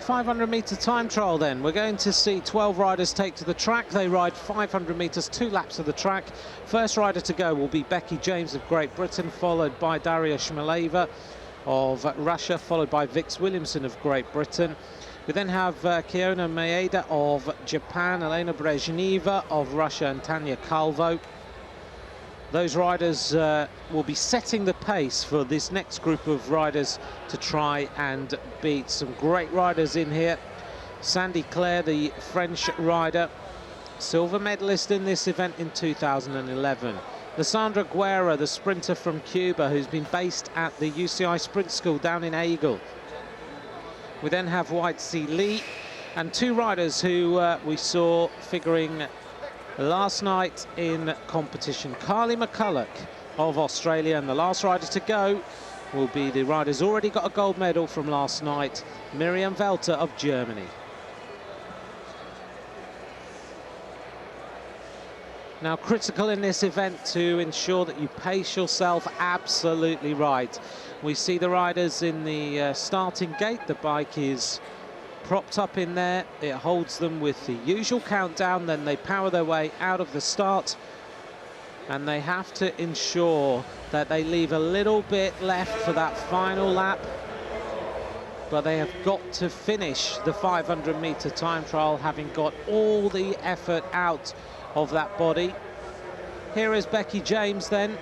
500-metre time trial then. We're going to see 12 riders take to the track. They ride 500 metres, 2 laps of the track. First rider to go will be Becky James of Great Britain, followed by Daria Shmelaeva of Russia, followed by Vix Williamson of Great Britain. We then have Kiona Maeda of Japan, Elena Brezhneva of Russia, and Tanya Calvo. Those riders will be setting the pace for this next group of riders to try and beat. Some great riders in here. Sandy Claire, the French rider, silver medalist in this event in 2011. Lissandra Guerra, the sprinter from Cuba, who's been based at the UCI Sprint School down in Aigle. We then have White Sea Lee and 2 riders who we saw figuring last night in competition. Carly McCulloch of Australia, and the last rider to go will be the rider who's already got a gold medal from last night, Miriam Welter of Germany. Now, critical in this event to ensure that you pace yourself absolutely right. We see the riders in the starting gate. The bike is propped up in there. It holds them with the usual countdown. Then they power their way out of the start. And they have to ensure that they leave a little bit left for that final lap. But they have got to finish the 500-metre time trial, having got all the effort out of that body. Here is Becky James then.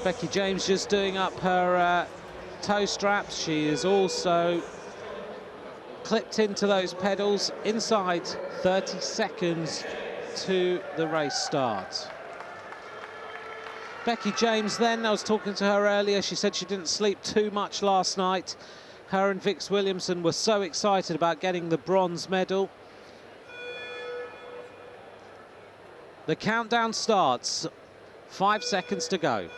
Becky James just doing up her toe straps. She is also clipped into those pedals inside 30 seconds to the race start. Becky James then, I was talking to her earlier, she said she didn't sleep too much last night. Her and Vix Williamson were so excited about getting the bronze medal. The countdown starts, 5 seconds to go.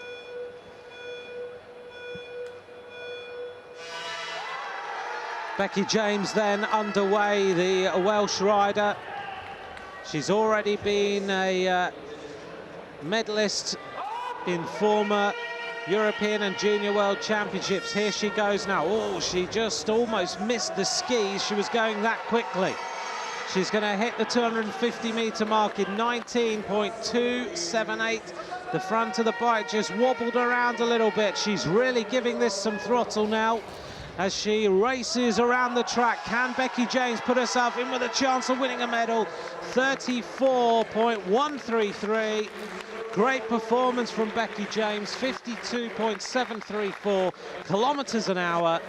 Becky James then underway, the Welsh rider. She's already been a medalist in former European and Junior World Championships. Here she goes now. Oh, she just almost missed the skis. She was going that quickly. She's going to hit the 250-metre mark in 19.278. The front of the bike just wobbled around a little bit. She's really giving this some throttle now as she races around the track. Can Becky James put herself in with a chance of winning a medal? 34.133. Great performance from Becky James, 52.734 kilometers an hour.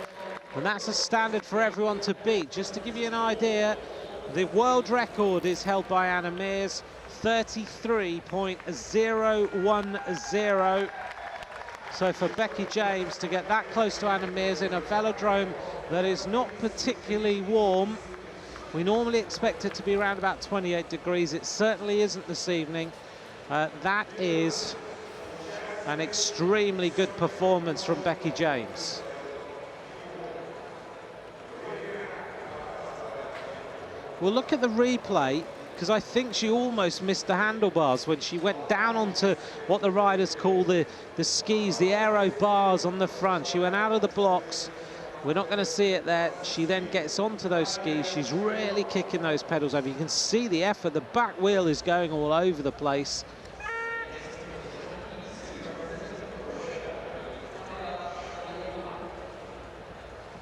And that's a standard for everyone to beat. Just to give you an idea, the world record is held by Anna Mears, 33.010. So for Becky James to get that close to Anna Mears in a velodrome that is not particularly warm, we normally expect it to be around about 28 degrees. It certainly isn't this evening. That is an extremely good performance from Becky James. We'll look at the replay, because I think she almost missed the handlebars when she went down onto what the riders call the skis, the aero bars on the front. She went out of the blocks. We're not going to see it there. She then gets onto those skis. She's really kicking those pedals over. You can see the effort. The back wheel is going all over the place.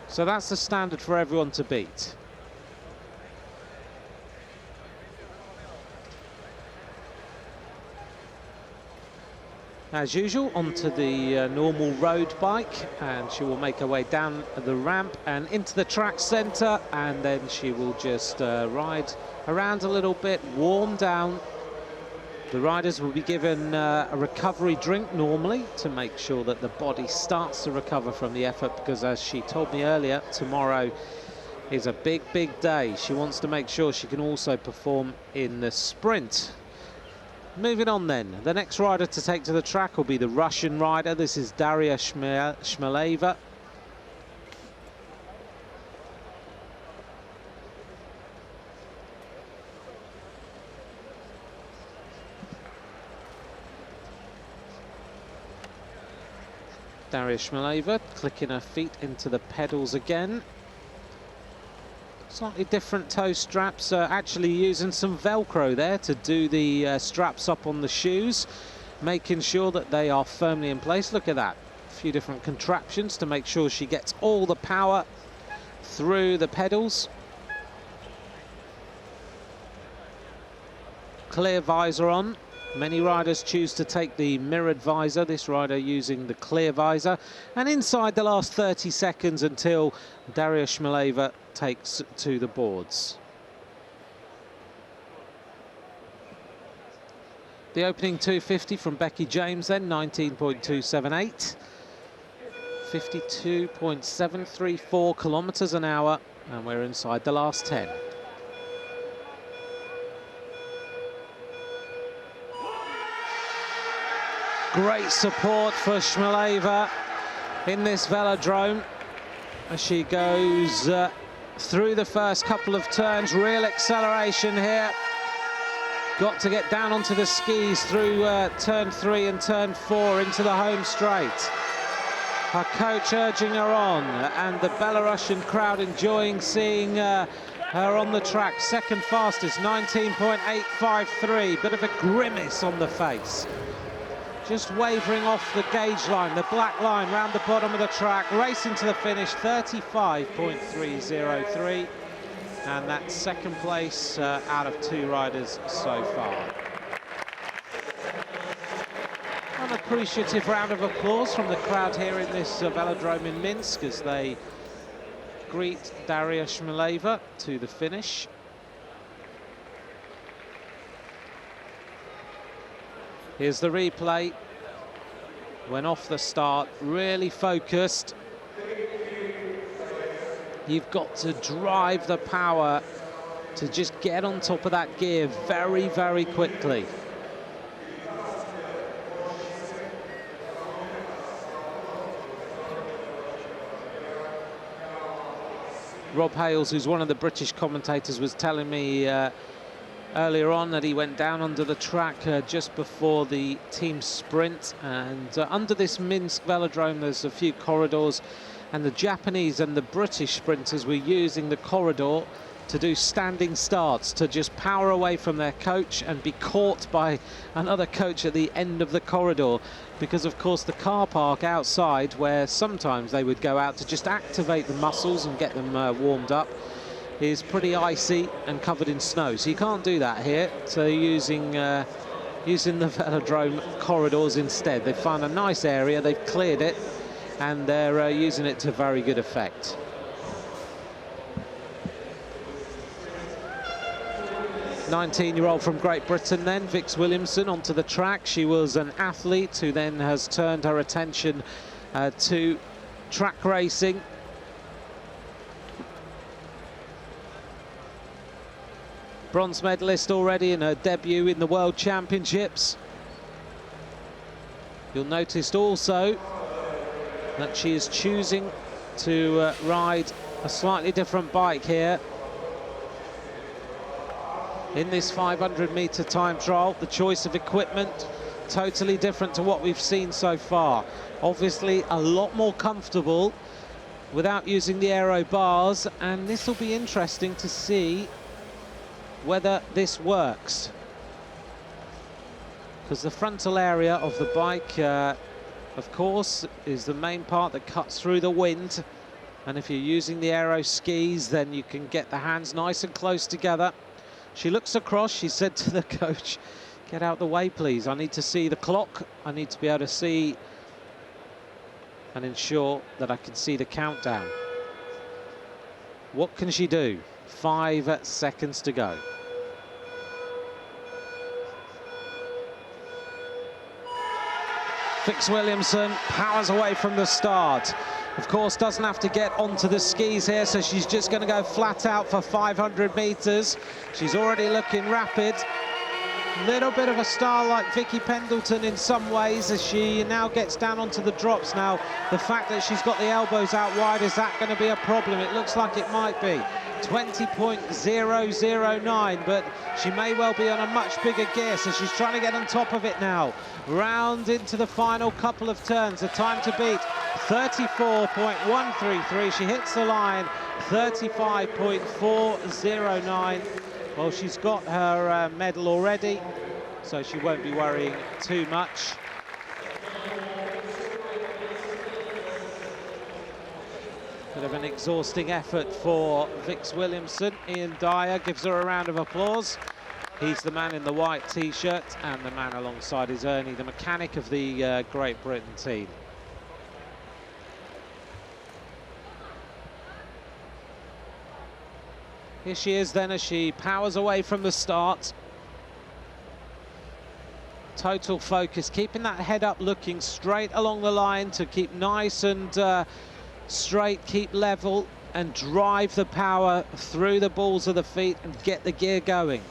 So that's the standard for everyone to beat. As usual, onto the normal road bike, and she will make her way down the ramp and into the track centre, and then she will just ride around a little bit, warm down. The riders will be given a recovery drink normally to make sure that the body starts to recover from the effort, because as she told me earlier, tomorrow is a big, big day. She wants to make sure she can also perform in the sprint. Moving on then, the next rider to take to the track will be the Russian rider. This is Daria Shmelaeva. Daria Shmelaeva clicking her feet into the pedals again. Slightly different toe straps, actually using some Velcro there to do the straps up on the shoes, making sure that they are firmly in place. Look at that, a few different contraptions to make sure she gets all the power through the pedals. Clear visor on. Many riders choose to take the mirrored visor, this rider using the clear visor. And inside the last 30 seconds until Daria Shmelaeva takes to the boards. The opening 250 from Becky James then, 19.278. 52.734 kilometers an hour, and we're inside the last 10. Great support for Shmelaeva in this velodrome as she goes through the first couple of turns. Real acceleration here. Got to get down onto the skis through turn 3 and turn 4 into the home straight. Her coach urging her on, and the Belarusian crowd enjoying seeing her on the track. Second fastest, 19.853. Bit of a grimace on the face. Just wavering off the gauge line, the black line round the bottom of the track, racing to the finish, 35.303. And that's second place out of 2 riders so far. An appreciative round of applause from the crowd here in this velodrome in Minsk as they greet Daria Shmelaeva to the finish. Here's the replay. Went off the start, really focused. You've got to drive the power to just get on top of that gear very, very quickly. Rob Hales, who's one of the British commentators, was telling me earlier on that he went down under the track just before the team sprint, and under this Minsk velodrome there's a few corridors, and the Japanese and the British sprinters were using the corridor to do standing starts, to just power away from their coach and be caught by another coach at the end of the corridor, because of course the car park outside, where sometimes they would go out to just activate the muscles and get them warmed up, is pretty icy and covered in snow, so you can't do that here. So using the velodrome corridors instead. They've found a nice area, they've cleared it, and they're using it to very good effect. "19-year-old from Great Britain then, Vix Williamson, onto the track. She was an athlete who then has turned her attention to track racing. Bronze medalist already in her debut in the World Championships. You'll notice also that she is choosing to ride a slightly different bike here. In this 500-meter time trial, the choice of equipment totally different to what we've seen so far. Obviously a lot more comfortable without using the aero bars, and this will be interesting to see whether this works, because the frontal area of the bike of course is the main part that cuts through the wind, and if you're using the aero skis then you can get the hands nice and close together. She looks across, she said to the coach, "Get out the way please, I need to see the clock, I need to be able to see and ensure that I can see the countdown." What can she do? 5 seconds to go. Vix Williamson powers away from the start. Of course, doesn't have to get onto the skis here, so she's just going to go flat out for 500 meters. She's already looking rapid. Little bit of a star like Vicky Pendleton in some ways as she now gets down onto the drops. Now, the fact that she's got the elbows out wide, is that going to be a problem? It looks like it might be. 20.009, but she may well be on a much bigger gear, so she's trying to get on top of it now. Round into the final couple of turns, the time to beat 34.133. She hits the line 35.409. Well, she's got her medal already, so she won't be worrying too much. Bit of an exhausting effort for Vix Williamson. Ian Dyer gives her a round of applause. He's the man in the white T-shirt, and the man alongside is Ernie, the mechanic of the Great Britain team. Here she is then as she powers away from the start. Total focus, keeping that head up, looking straight along the line to keep nice and straight, keep level, and drive the power through the balls of the feet and get the gear going.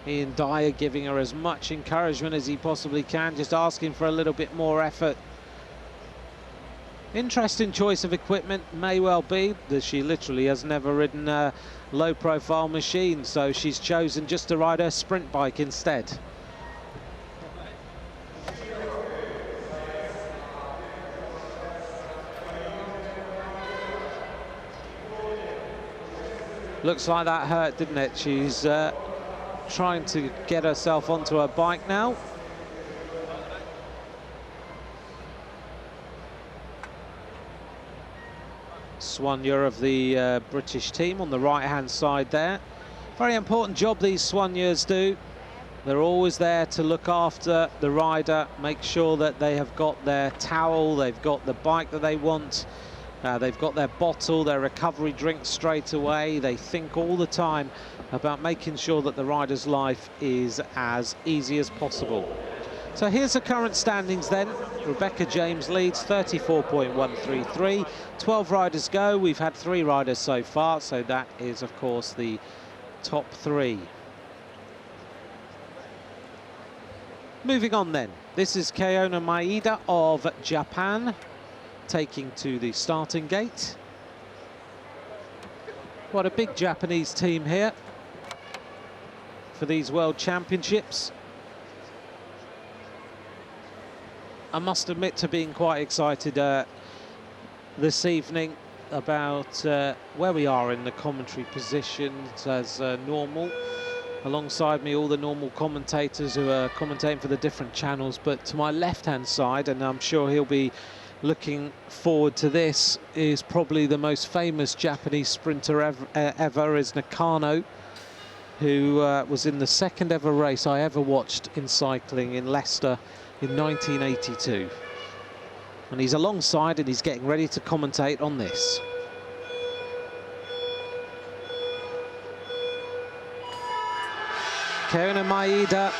Ian Dyer giving her as much encouragement as he possibly can, just asking for a little bit more effort. Interesting choice of equipment, may well be that she literally has never ridden a low-profile machine, so she's chosen just to ride her sprint bike instead. Looks like that hurt, didn't it? She's trying to get herself onto her bike now. Soigneur of the British team on the right-hand side there. Very important job these soigneurs do. They're always there to look after the rider, make sure that they have got their towel, they've got the bike that they want, they've got their bottle, their recovery drink straight away. They think all the time about making sure that the rider's life is as easy as possible. So here's the current standings then. Rebecca James leads 34.133. 12 riders go. We've had 3 riders so far, so that is, of course, the top 3. Moving on then. This is Kaona Maeda of Japan taking to the starting gate. What a big Japanese team here for these World Championships. I must admit to being quite excited this evening about where we are in the commentary positions as normal. Alongside me, all the normal commentators who are commentating for the different channels, but to my left-hand side, and I'm sure he'll be looking forward to this, is probably the most famous Japanese sprinter ever is Nakano, who was in the second ever race I ever watched in cycling in Leicester in 1982. And he's alongside and he's getting ready to commentate on this. Kaona Maeda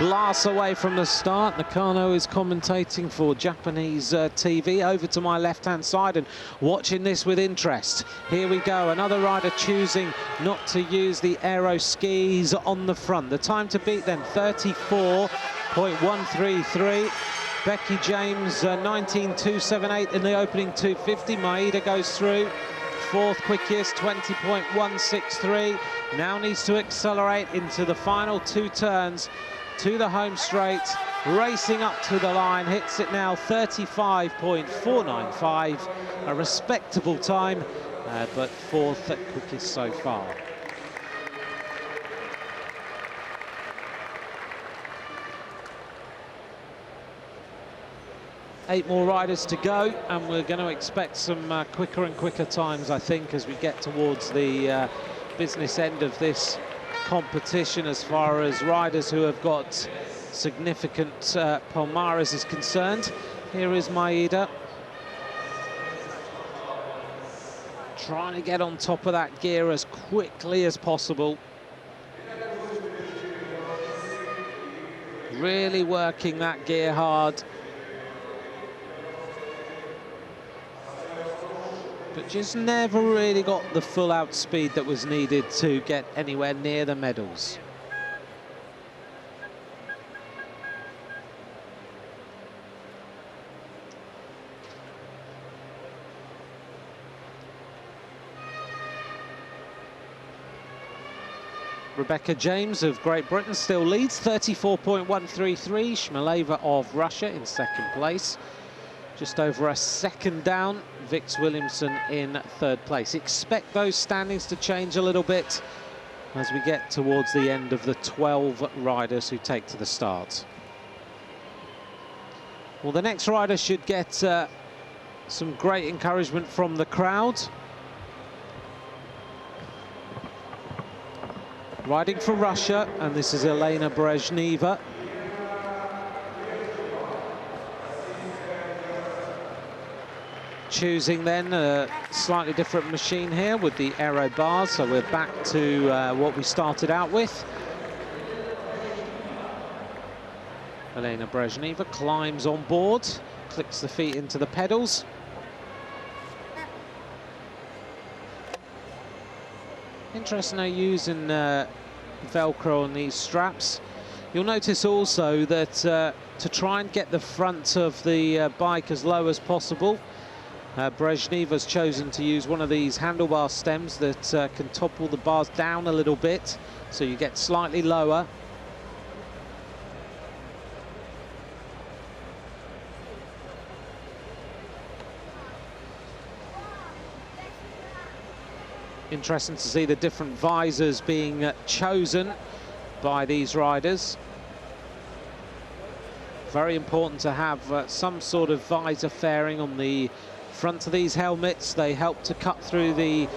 blasts away from the start. Nakano is commentating for Japanese TV. Over to my left-hand side and watching this with interest. Here we go, another rider choosing not to use the aero skis on the front. The time to beat then, 34.133. Becky James, 19.278 in the opening 250. Maeda goes through. 4th quickest, 20.163. Now needs to accelerate into the final 2 turns to the home straight, racing up to the line, hits it now 35.495, a respectable time, but 4th quickest so far. Eight more riders to go, and we're going to expect some quicker and quicker times, I think, as we get towards the business end of this competition as far as riders who have got significant palmares is concerned. Here is Maeda trying to get on top of that gear as quickly as possible. Really working that gear hard. But just never really got the full out speed that was needed to get anywhere near the medals. Rebecca James of Great Britain still leads, 34.133. Shmelaeva of Russia in second place. Just over a second down, Vix Williamson in third place. Expect those standings to change a little bit as we get towards the end of the 12 riders who take to the start. Well, the next rider should get some great encouragement from the crowd. Riding for Russia, and this is Elena Brezhneva. Choosing then a slightly different machine here with the aero bars, so we're back to what we started out with. Elena Brezhneva climbs on board, clicks the feet into the pedals. Interesting how using Velcro on these straps. You'll notice also that to try and get the front of the bike as low as possible, Brezhneva's chosen to use one of these handlebar stems that can topple the bars down a little bit, so you get slightly lower. Interesting to see the different visors being chosen by these riders. Very important to have some sort of visor fairing on the front of these helmets. They help to cut through the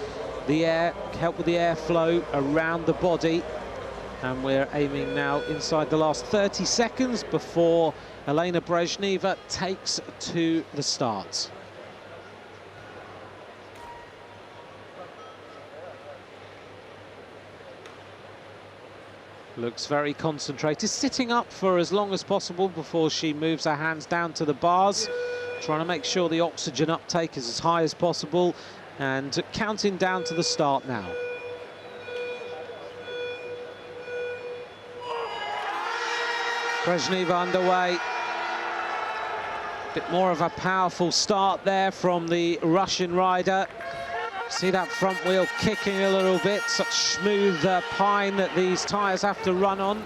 air, help with the airflow around the body. And we're aiming now inside the last 30 seconds before Elena Brezhneva takes to the start. Looks very concentrated, sitting up for as long as possible before she moves her hands down to the bars, trying to make sure the oxygen uptake is as high as possible, and counting down to the start now. Brezhneva underway. Bit more of a powerful start there from the Russian rider. See that front wheel kicking a little bit, such smooth pine that these tyres have to run on.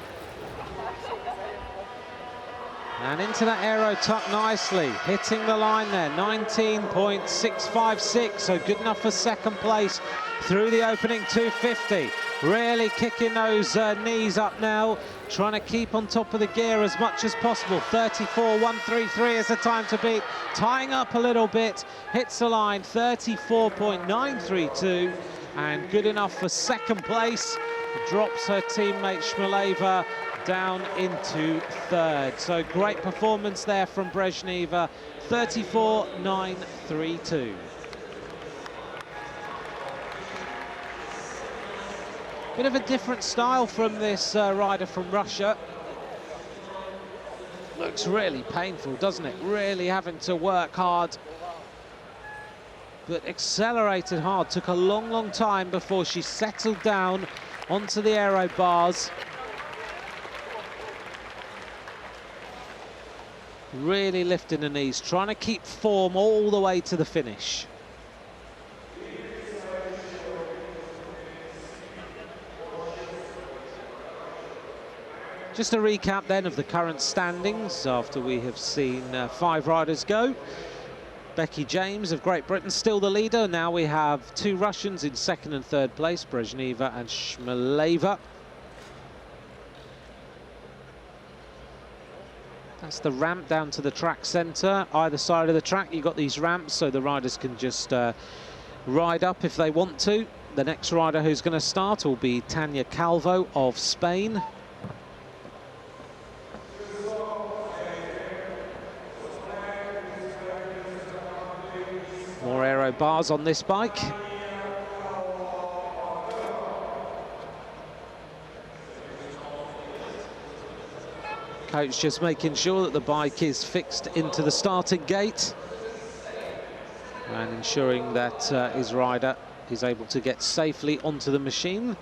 And into that aero tuck nicely, hitting the line there, 19.656, so good enough for second place through the opening 250. Really kicking those knees up now, trying to keep on top of the gear as much as possible. 34.133 is the time to beat, tying up a little bit, hits the line, 34.932, and good enough for second place. Drops her teammate Shmelaeva down into third. So great performance there from Brezhneva, 34.932. Bit of a different style from this rider from Russia. Looks really painful, doesn't it? Really having to work hard, but accelerated hard. Took a long, long time before she settled down onto the aero bars. Really lifting the knees, trying to keep form all the way to the finish. Just a recap then of the current standings after we have seen 5 riders go. Becky James of Great Britain still the leader. Now we have 2 Russians in second and third place, Brezhneva and Shmelaeva. That's the ramp down to the track centre. Either side of the track, you've got these ramps so the riders can just ride up if they want to. The next rider who's going to start will be Tanya Calvo of Spain. More aero bars on this bike. Coach just making sure that the bike is fixed into the starting gate and ensuring that his rider is able to get safely onto the machine.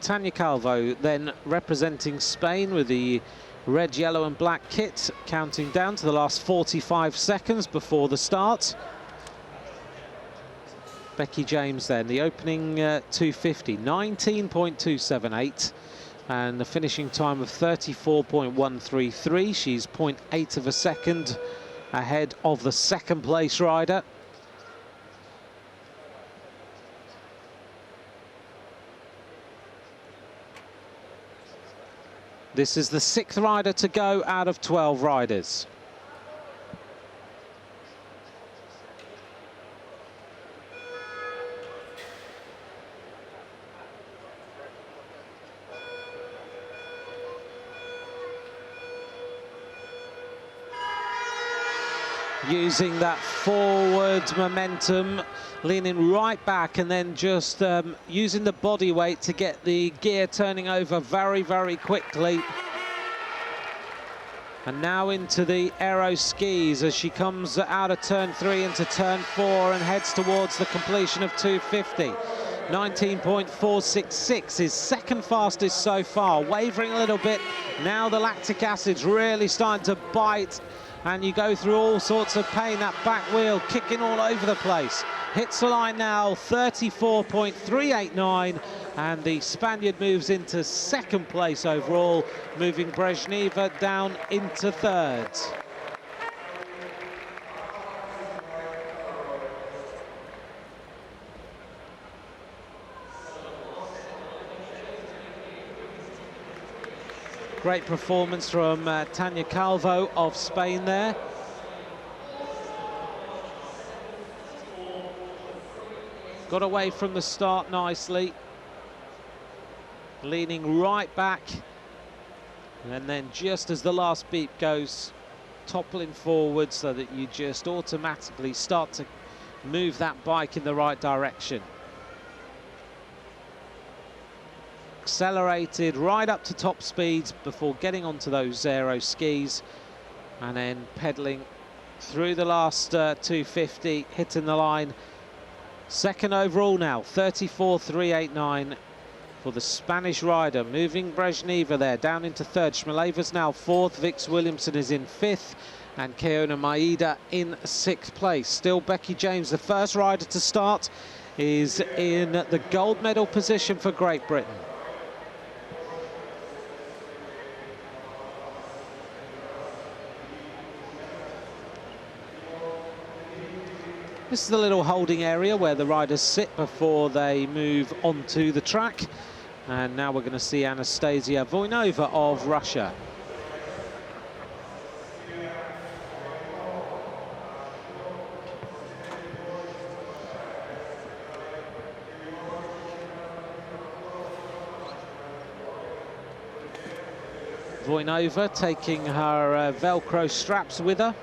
Tanya Calvo then representing Spain with the red, yellow and black kit, counting down to the last 45 seconds before the start. Becky James then, the opening 250, 19.278, and the finishing time of 34.133. She's 0.8 of a second ahead of the second place rider. This is the 6th rider to go out of 12 riders. Using that forward momentum, leaning right back and then just using the body weight to get the gear turning over very, very quickly. And now into the aero skis as she comes out of turn 3 into turn 4 and heads towards the completion of 250. 19.466 is second fastest so far, wavering a little bit. Now the lactic acid's really starting to bite, and you go through all sorts of pain. That back wheel kicking all over the place. Hits the line now, 34.389, and the Spaniard moves into second place overall, moving Brezhneva down into third. Great performance from Tania Calvo of Spain there. Got away from the start nicely. Leaning right back. And then just as the last beep goes, toppling forward so that you just automatically start to move that bike in the right direction. Accelerated right up to top speeds before getting onto those aero skis, and then pedaling through the last 250, hitting the line. Second overall now, 34.389 for the Spanish rider, moving Brezhneva there down into third. Shmeleva's now fourth, Vix Williamson is in fifth, and Keona Maeda in sixth place. Still Becky James, the first rider to start, is in the gold medal position for Great Britain. This is the little holding area where the riders sit before they move onto the track. And now we're going to see Anastasia Voinova of Russia. Voinova taking her Velcro straps with her.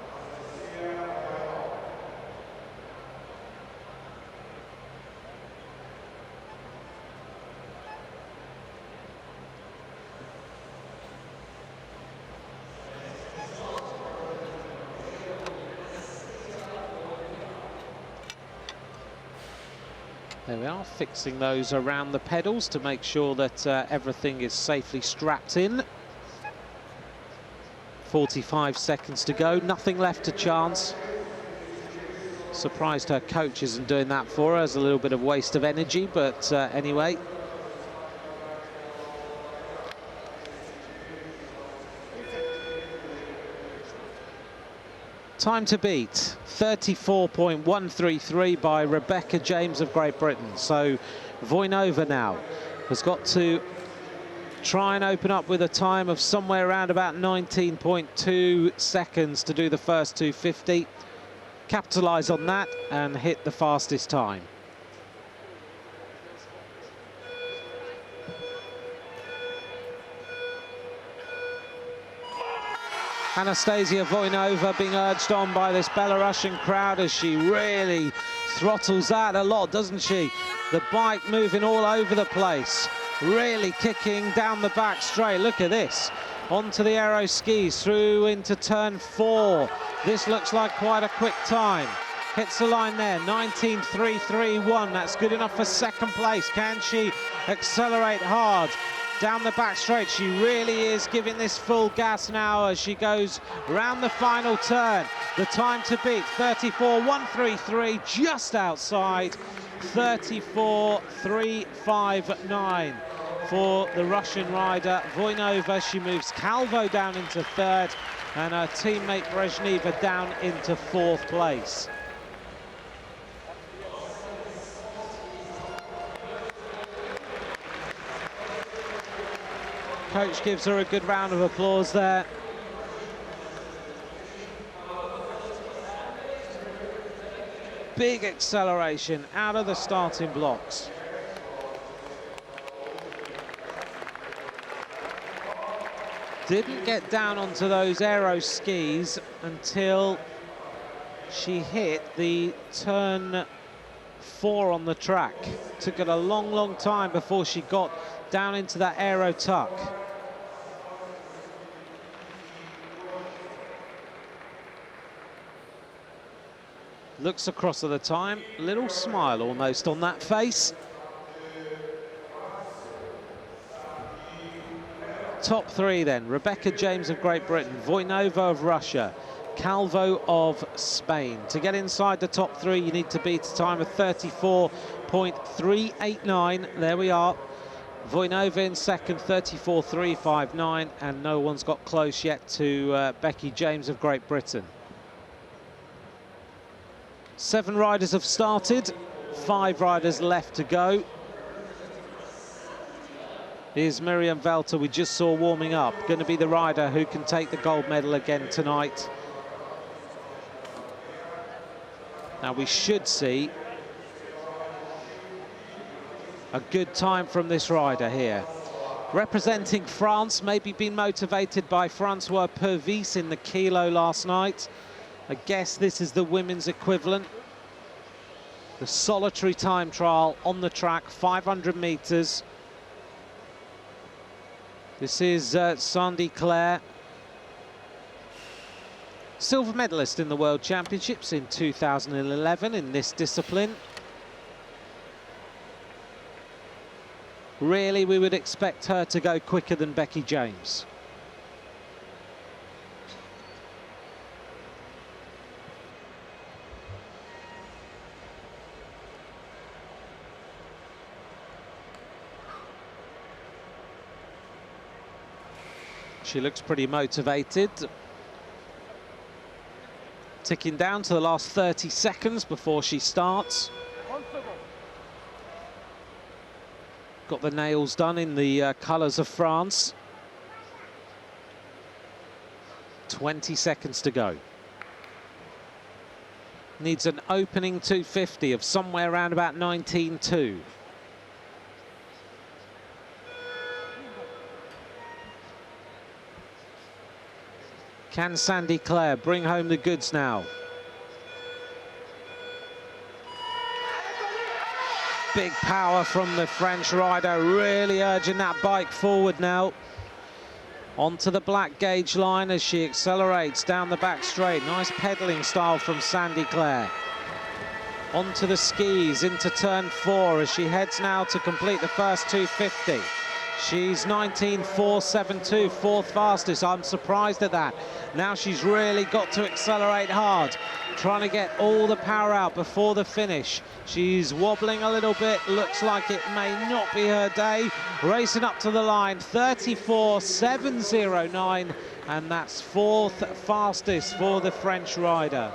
There we are, fixing those around the pedals to make sure that everything is safely strapped in. 45 seconds to go, nothing left to chance. Surprised her coach isn't doing that for her. It's a little bit of waste of energy, but anyway. Time to beat, 34.133 by Rebecca James of Great Britain. So Voinova now has got to try and open up with a time of somewhere around about 19.2 seconds to do the first 250. Capitalise on that and hit the fastest time. Anastasia Voinova being urged on by this Belarusian crowd as she really throttles that a lot, doesn't she? The bike moving all over the place, really kicking down the back straight. Look at this, onto the aero skis, through into turn 4. This looks like quite a quick time. Hits the line there, 19.331. That's good enough for second place. Can she accelerate hard? down the back straight. She really is giving this full gas now as she goes round the final turn. The time to beat, 34.133, just outside 34.359 for the Russian rider Voinova. She moves Calvo down into third and her teammate Brezhneva down into fourth place. Coach gives her a good round of applause there. Big acceleration out of the starting blocks. Didn't get down onto those aero skis until she hit the turn 4 on the track. Took it a long time before she got down into that aero tuck. Looks across at the time, little smile almost on that face. Top 3 then, Rebecca James of Great Britain, Voinova of Russia, Calvo of Spain. To get inside the top 3, you need to beat a time of 34.389. There we are. Voinova in second, 34.359, and no one's got close yet to Becky James of Great Britain. 7 riders have started, 5 riders left to go. Here's Miriam Velter, we just saw warming up, going to be the rider who can take the gold medal again tonight. Now we should see a good time from this rider here. Representing France, maybe been motivated by Francois Purvis in the kilo last night. I guess this is the women's equivalent. The solitary time trial on the track, 500 meters. This is Sandy Clare, silver medalist in the World Championships in 2011 in this discipline. Really, we would expect her to go quicker than Becky James. She looks pretty motivated. Ticking down to the last 30 seconds before she starts. Got the nails done in the colours of France. 20 seconds to go. Needs an opening 250 of somewhere around about 19.2. Can Sandy Clare bring home the goods now? Big power from the French rider, really urging that bike forward now. Onto the black gauge line as she accelerates down the back straight. Nice pedaling style from Sandy Clare. Onto the skis into turn 4 as she heads now to complete the first 250. She's 19.472, fourth fastest. I'm surprised at that. Now she's really got to accelerate hard, trying to get all the power out before the finish. She's wobbling a little bit, looks like it may not be her day. Racing up to the line, 34.709, and that's fourth fastest for the French rider.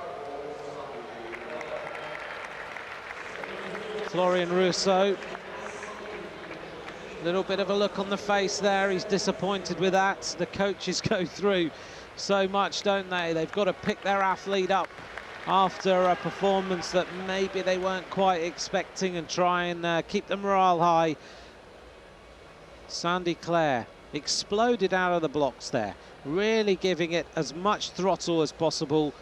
Florian Rousseau. Little bit of a look on the face there. He's disappointed with that. The coaches go through so much, don't they? They've got to pick their athlete up after a performance that maybe they weren't quite expecting and try and keep the morale high. Sandy Clare exploded out of the blocks there, really giving it as much throttle as possible.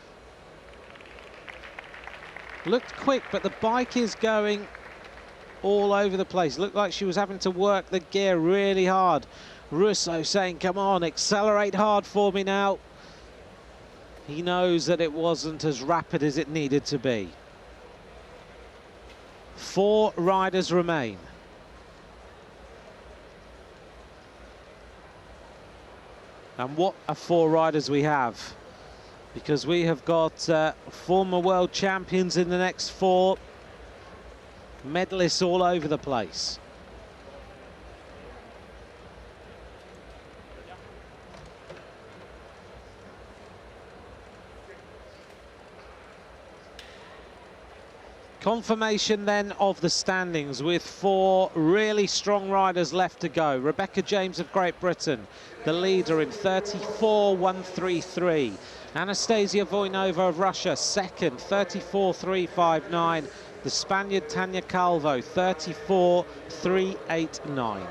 Looked quick, but the bike is going all over the place. Looked like she was having to work the gear really hard. Rousseau saying, come on, accelerate hard for me now. He knows that it wasn't as rapid as it needed to be. 4 riders remain. And what a 4 riders we have, because we have got former world champions in the next 4, medalists all over the place. Confirmation then of the standings, with 4 really strong riders left to go. Rebecca James of Great Britain, the leader in 34.133. Anastasia Voinova of Russia, second, 34.359. The Spaniard Tania Calvo, 34.389.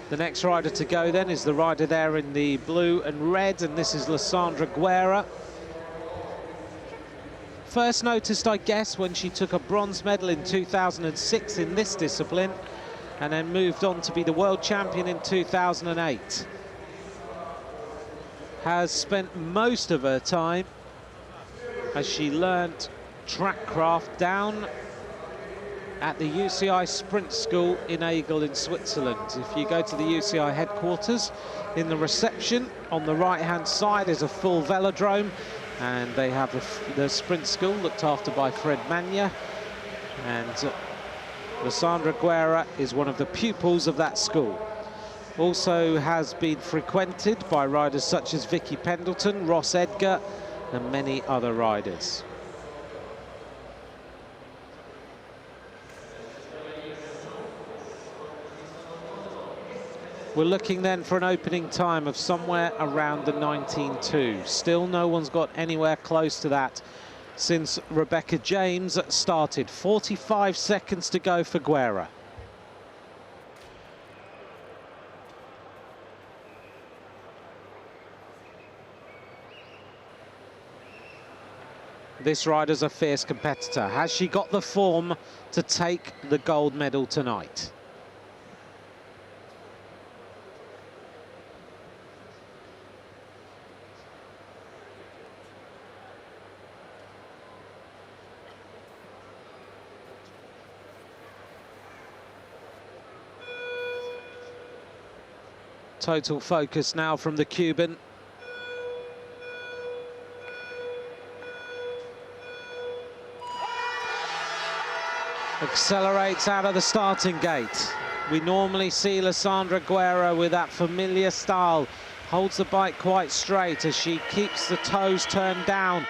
The next rider to go then is the rider there in the blue and red, and this is Lysandra Guerra. First noticed, I guess, when she took a bronze medal in 2006 in this discipline, and then moved on to be the world champion in 2008. Has spent most of her time as she learnt track craft down at the UCI Sprint School in Aigle in Switzerland. If you go to the UCI headquarters, in the reception on the right-hand side is a full velodrome, and they have the Sprint School looked after by Fred Magna, and Lysandra Guerra is one of the pupils of that school. Also has been frequented by riders such as Vicky Pendleton, Ross Edgar, and many other riders. We're looking then for an opening time of somewhere around the 19.2. Still no one's got anywhere close to that since Rebecca James started. 45 seconds to go for Guerra. This rider's a fierce competitor. Has she got the form to take the gold medal tonight? Total focus now from the Cuban. Accelerates out of the starting gate. We normally see Lysandra Guerra with that familiar style. Holds the bike quite straight as she keeps the toes turned down.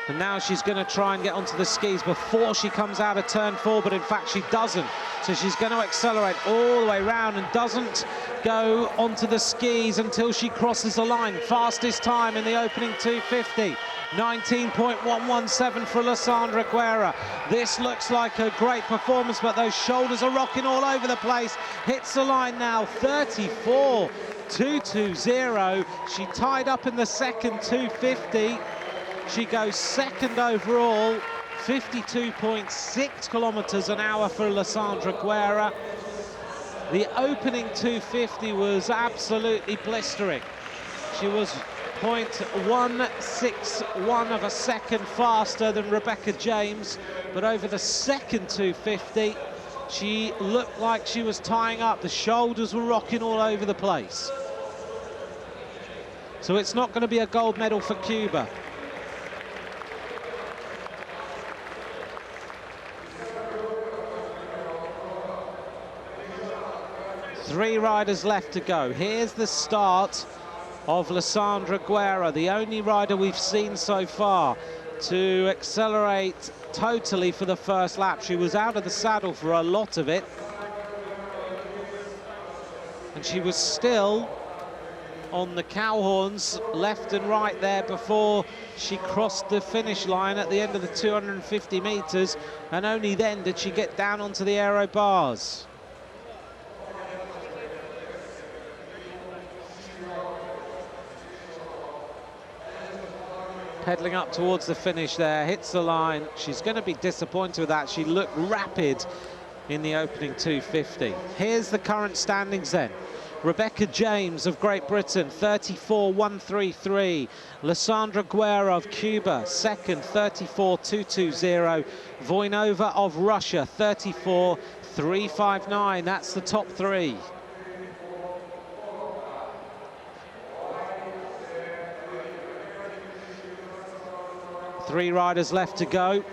And now she's going to try and get onto the skis before she comes out of turn 4, but in fact she doesn't. So she's going to accelerate all the way round and doesn't go onto the skis until she crosses the line. Fastest time in the opening 250. 19.117 for Lysandra Guerra. This looks like a great performance, but those shoulders are rocking all over the place. Hits the line now, 34.220. She tied up in the second 250. She goes second overall, 52.6 kilometers an hour for Lysandra Guerra. The opening 250 was absolutely blistering. She was 0.161 of a second faster than Rebecca James, but over the second 250, she looked like she was tying up. The shoulders were rocking all over the place. So it's not going to be a gold medal for Cuba. Three riders left to go. Here's the start of Lysandra Guerra, the only rider we've seen so far to accelerate totally for the first lap. She was out of the saddle for a lot of it, and she was still on the cow horns left and right there before she crossed the finish line at the end of the 250 meters, and only then did she get down onto the aero bars. Pedaling up towards the finish there, hits the line. She's going to be disappointed with that. She looked rapid in the opening 250. Here's the current standings then. Rebecca James of Great Britain, 34.133. Lysandra Guerra of Cuba, second, 34.220. Voinova of Russia, 34.389. 3:59, that's the top three. Three riders left to go.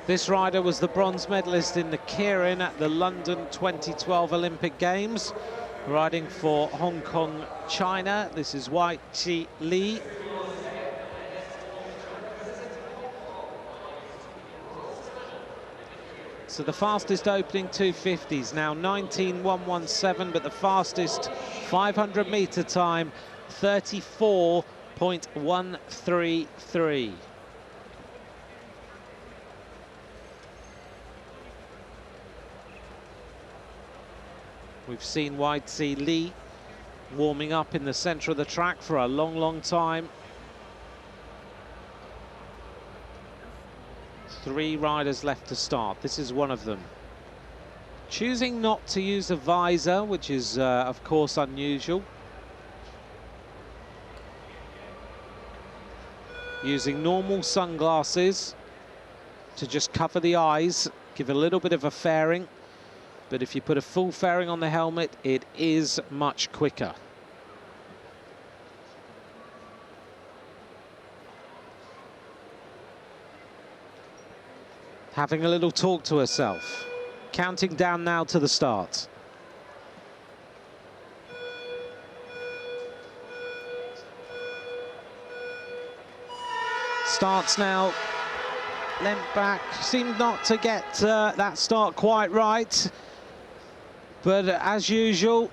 This rider was the bronze medalist in the keirin at the London 2012 Olympic Games, riding for Hong Kong, China. This is Wai-Chi Li. So the fastest opening 250s now 19.117, but the fastest 500-meter time 34.133. We've seen Wai-Chi Li warming up in the centre of the track for a long, long time. Three riders left to start. This is one of them. Choosing not to use a visor, which is, of course, unusual. Using normal sunglasses to just cover the eyes, give a little bit of a fairing. But if you put a full fairing on the helmet, it is much quicker. Having a little talk to herself. Counting down now to the start. Starts now. Lent back. Seemed not to get that start quite right. But as usual,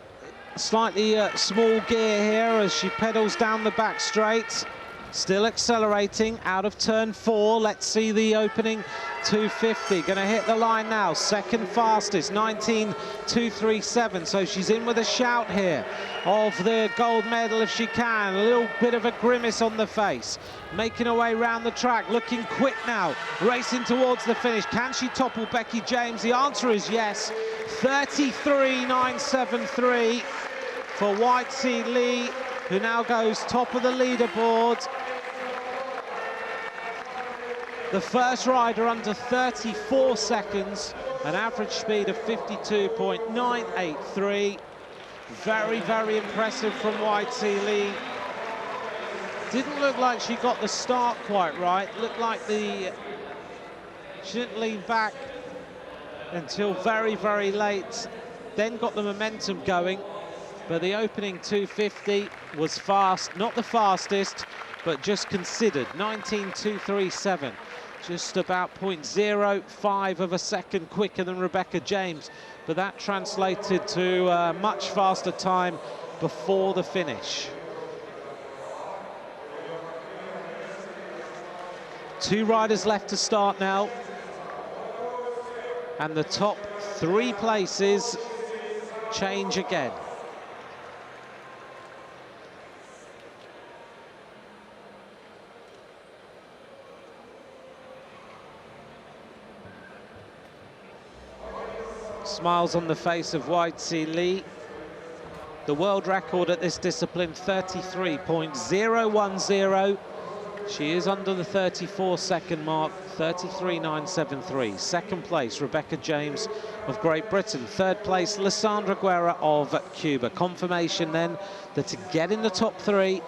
slightly small gear here as she pedals down the back straight. Still accelerating out of turn 4. Let's see the opening 250. Going to hit the line now. Second fastest, 19.237. So she's in with a shout here of the gold medal if she can. A little bit of a grimace on the face. Making her way round the track, looking quick now. Racing towards the finish. Can she topple Becky James? The answer is yes. 33.973 for Wai-Chi Li, who now goes top of the leaderboard. The first rider under 34 seconds, an average speed of 52.983. Very, very impressive from Wai-Chi Li. Didn't look like she got the start quite right. Looked like she didn't lean back until very, very late. Then got the momentum going. But the opening 250 was fast, not the fastest, but just considered. 19.237, just about 0.05 of a second quicker than Rebecca James. But that translated to a much faster time before the finish. Two riders left to start now. And the top three places change again. Smiles on the face of Wai-Chi Li. The world record at this discipline, 33.010. She is under the 34-second mark, 33.973. Second place, Rebecca James of Great Britain. Third place, Lissandra Guerra of Cuba. Confirmation then that to get in the top three,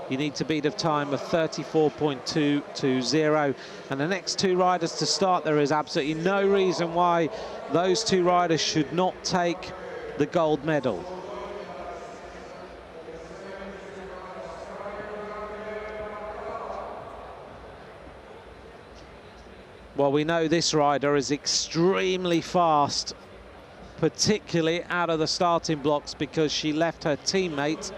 you need to beat a time of 34.220. And the next two riders to start, there is absolutely no reason why those two riders should not take the gold medal. Well, we know this rider is extremely fast, particularly out of the starting blocks, because she left her teammate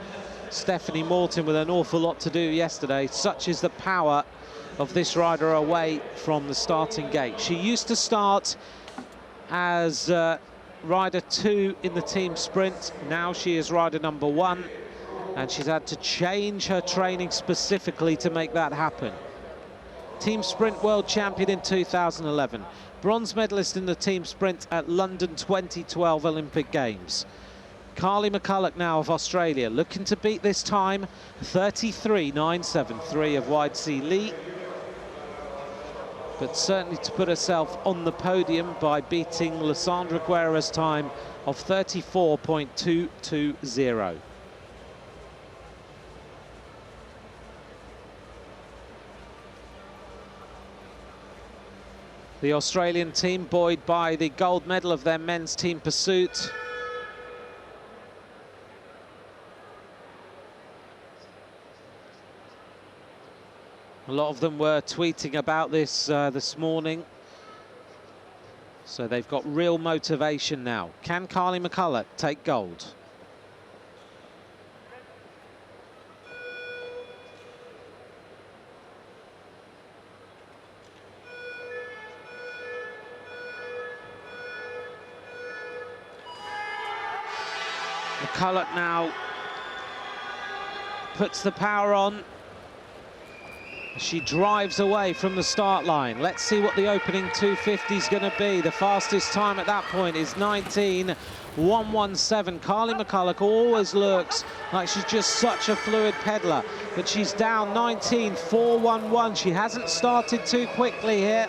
Stephanie Morton with an awful lot to do yesterday. Such is the power of this rider away from the starting gate. She used to start as rider 2 in the team sprint. Now she is rider number 1, and she's had to change her training specifically to make that happen. Team sprint world champion in 2011. Bronze medalist in the team sprint at London 2012 Olympic Games. Carly McCulloch now of Australia, looking to beat this time, 33.973 of Wai-Chi Li. but certainly to put herself on the podium by beating Lissandra Guerra's time of 34.220. The Australian team buoyed by the gold medal of their men's team pursuit. A lot of them were tweeting about this this morning. So they've got real motivation now. Can Carly McCulloch take gold? McCulloch now puts the power on. She drives away from the start line. Let's see what the opening 250 is going to be. The fastest time at that point is 19.117. Carly McCulloch always looks like she's just such a fluid peddler, but she's down 19.411. She hasn't started too quickly here.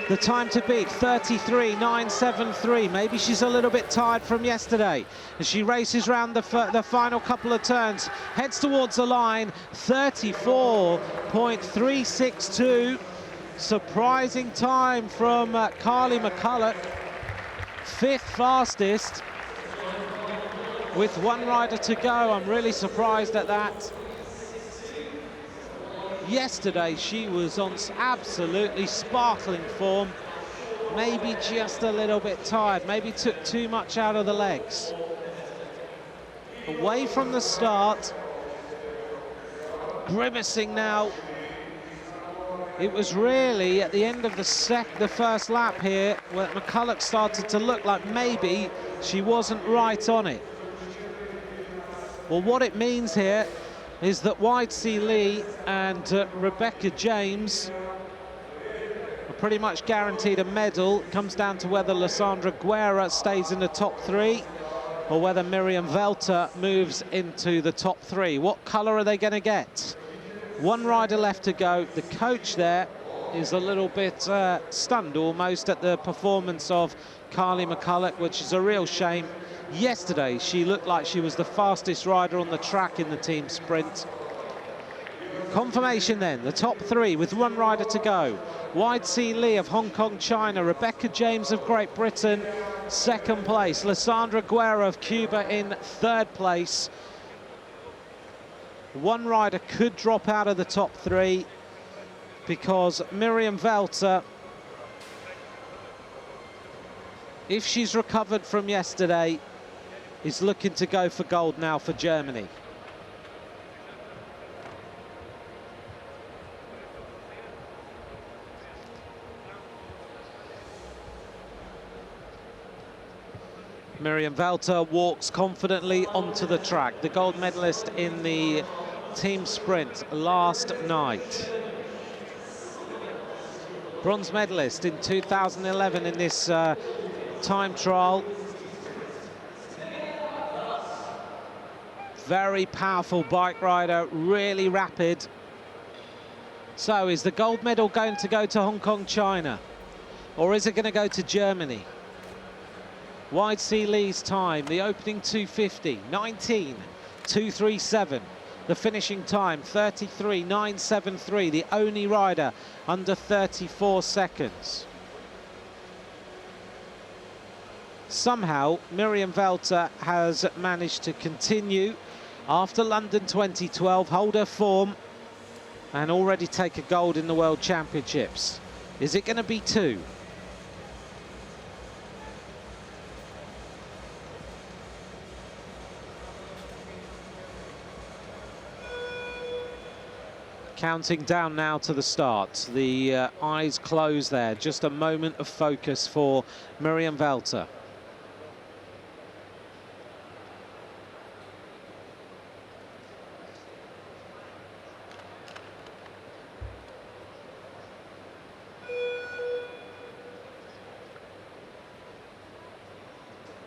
The time to beat, 33.973. Maybe she's a little bit tired from yesterday. As she races round the final couple of turns, heads towards the line, 34.362. Surprising time from Carly McCulloch. 5th fastest with one rider to go. I'm really surprised at that. Yesterday she was on absolutely sparkling form, maybe just a little bit tired, maybe took too much out of the legs. Away from the start, grimacing now. It was really at the end of the first lap here where McCulloch started to look like maybe she wasn't right on it. Well, what it means here is that Widesea Lee and Rebecca James are pretty much guaranteed a medal. It comes down to whether Lissandra Guerra stays in the top 3 or whether Miriam Velter moves into the top 3. What colour are they going to get? One rider left to go. The coach there is a little bit stunned almost at the performance of Carly McCulloch, which is a real shame. Yesterday, she looked like she was the fastest rider on the track in the team sprint. Confirmation then, the top 3 with one rider to go. Widesea Lee of Hong Kong, China. Rebecca James of Great Britain, 2nd place. Lissandra Guerra of Cuba in 3rd place. One rider could drop out of the top 3 because Miriam Velter, if she's recovered from yesterday, is looking to go for gold now for Germany. Miriam Velter walks confidently onto the track, the gold medalist in the team sprint last night. Bronze medalist in 2011 in this time trial. Very powerful bike rider, really rapid. So is the gold medal going to go to Hong Kong, China? Or is it going to go to Germany? Widesea Lee's time, the opening 250, 19.237. The finishing time, 33.973. The only rider under 34 seconds. Somehow, Miriam Velter has managed to continue after London 2012, hold her form and already take a gold in the World Championships. Is it going to be 2? Counting down now to the start. The eyes closed there. Just a moment of focus for Miriam Velter.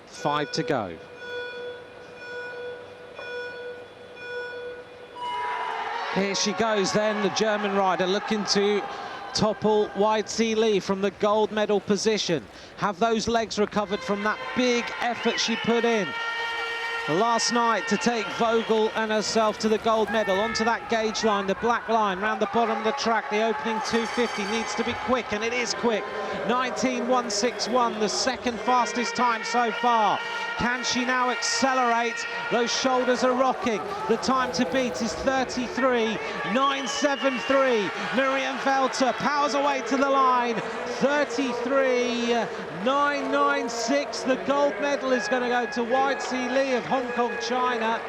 Five to go. Here she goes then, the German rider looking to topple Wide Sea Lee from the gold medal position. Have those legs recovered from that big effort she put in last night to take Vogel and herself to the gold medal. Onto that gauge line, the black line, round the bottom of the track. The opening 250 needs to be quick, and it is quick. 19.161, the second fastest time so far. Can she now accelerate? Those shoulders are rocking. The time to beat is 33.973. Miriam Velter powers away to the line. 33.996. The gold medal is going to go to Wide Sea Lee of Hong Kong, China.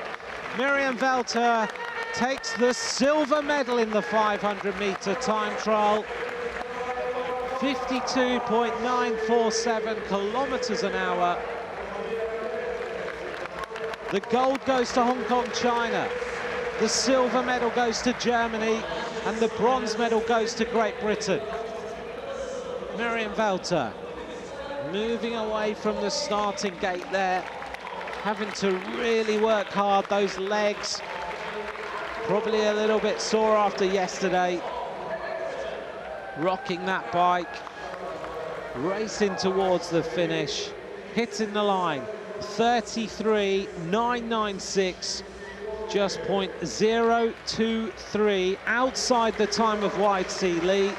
Miriam Velter takes the silver medal in the 500-meter time trial. 52.947 kilometers an hour. The gold goes to Hong Kong, China. The silver medal goes to Germany, and the bronze medal goes to Great Britain. Miriam Velter moving away from the starting gate there, having to really work hard. Those legs probably a little bit sore after yesterday. Rocking that bike, racing towards the finish, hitting the line. 33.996, just 0.023 outside the time of Wide Sea Lee,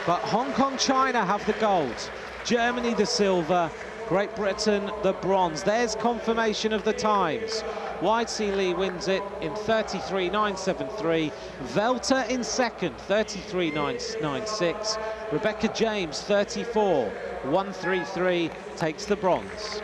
but Hong Kong, China have the gold, Germany the silver, Great Britain the bronze. There's confirmation of the times. Wide Sea Lee wins it in 33.973, Velter in second, 33.996, Rebecca James 34.133 takes the bronze.